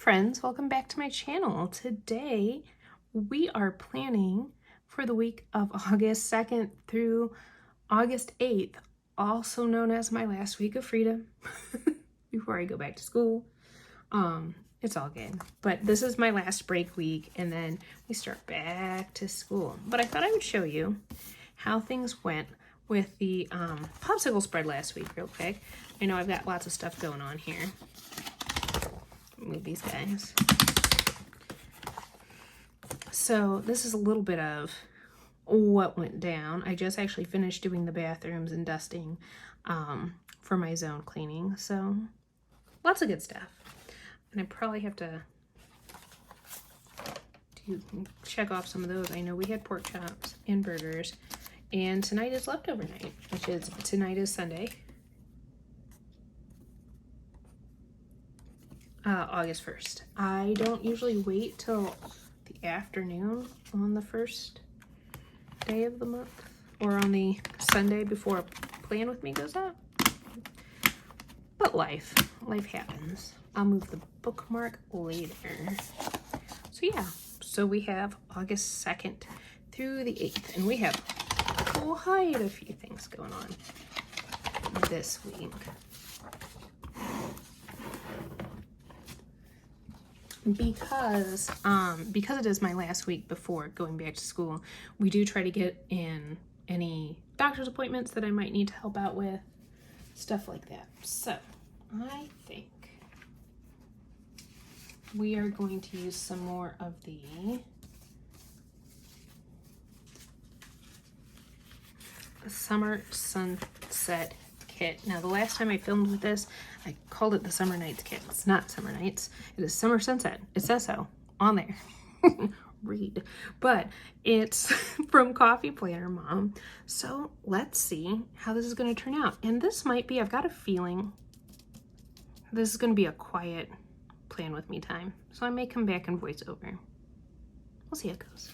friends, welcome back to my channel. Today we are planning for the week of August 2nd through August 8th, also known as my last week of freedom before I go back to school. It's all good, but this is my last break week and then we start back to school. But I thought I would show you how things went with the popsicle spread last week real quick. I know I've got lots of stuff going on here. Move these guys. So this is a little bit of what went down. I just actually finished doing the bathrooms and dusting for my zone cleaning. So lots of good stuff. And I probably have to check off some of those. I know we had pork chops and burgers. And tonight is leftover night, which is, tonight is Sunday. August 1st. I don't usually wait till the afternoon on the first day of the month or on the Sunday before Plan With Me goes up. But life happens. I'll move the bookmark later. So yeah, so we have August 2nd through the 8th, and we have quite a few things going on this week. Because it is my last week before going back to school, we do try to get in any doctor's appointments that I might need to help out with, stuff like that. So I think we are going to use some more of the Summer Sunset kit. Now, the last time I filmed with this, I called it the Summer Nights kit. It's not Summer Nights. It is Summer Sunset. It says so on there. Read. But it's from Coffee Planner Mom. So let's see how this is going to turn out. And this might be, I've got a feeling this is going to be a quiet Plan With Me time. So I may come back and voice over. We'll see how it goes.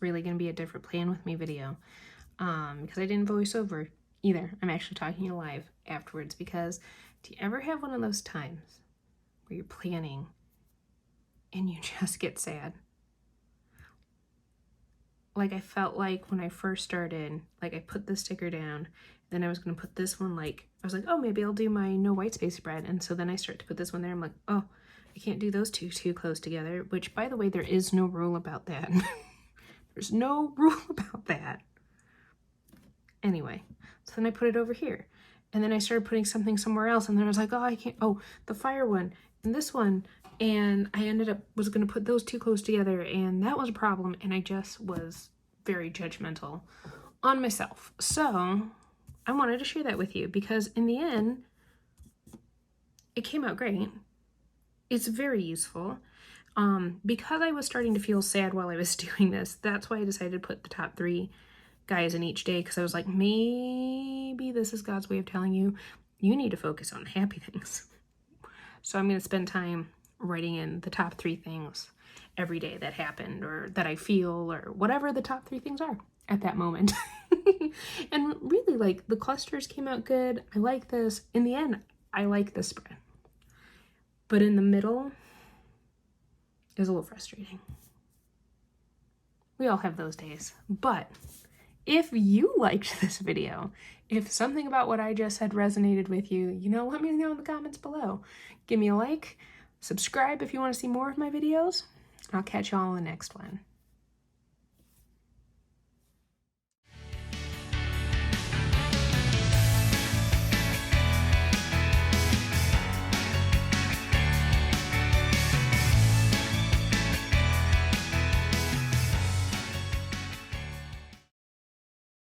really going to be a different Plan With Me video. Because I didn't voice over either. I'm actually talking to you live afterwards, because do you ever have one of those times where you're planning and you just get sad? Like, I felt like when I first started, like, I put the sticker down, then I was going to put this one, like, I was like, oh, maybe I'll do my no white space spread. And so then I start to put this one there. I'm like, oh, I can't do those two too close together, which, by the way, there is no rule about that. There's no rule about that. Anyway, so then I put it over here, and then I started putting something somewhere else, and then I was like, oh, I can't, oh, the fire one and this one, and I ended up was going to put those two close together, and that was a problem, and I just was very judgmental on myself. So I wanted to share that with you, because in the end, it came out great. It's very useful. Because I was starting to feel sad while I was doing this, that's why I decided to put the top 3 guys in each day, because I was like, maybe this is God's way of telling you, you need to focus on the happy things. So I'm going to spend time writing in the top 3 things every day that happened, or that I feel, or whatever the top 3 things are at that moment. And really, like, the clusters came out good. I like this. In the end, I like this spread. But in the middle is a little frustrating. We all have those days. But if you liked this video, if something about what I just said resonated with you, let me know in the comments below. Give me a like, subscribe if you want to see more of my videos. I'll catch you all in the next one.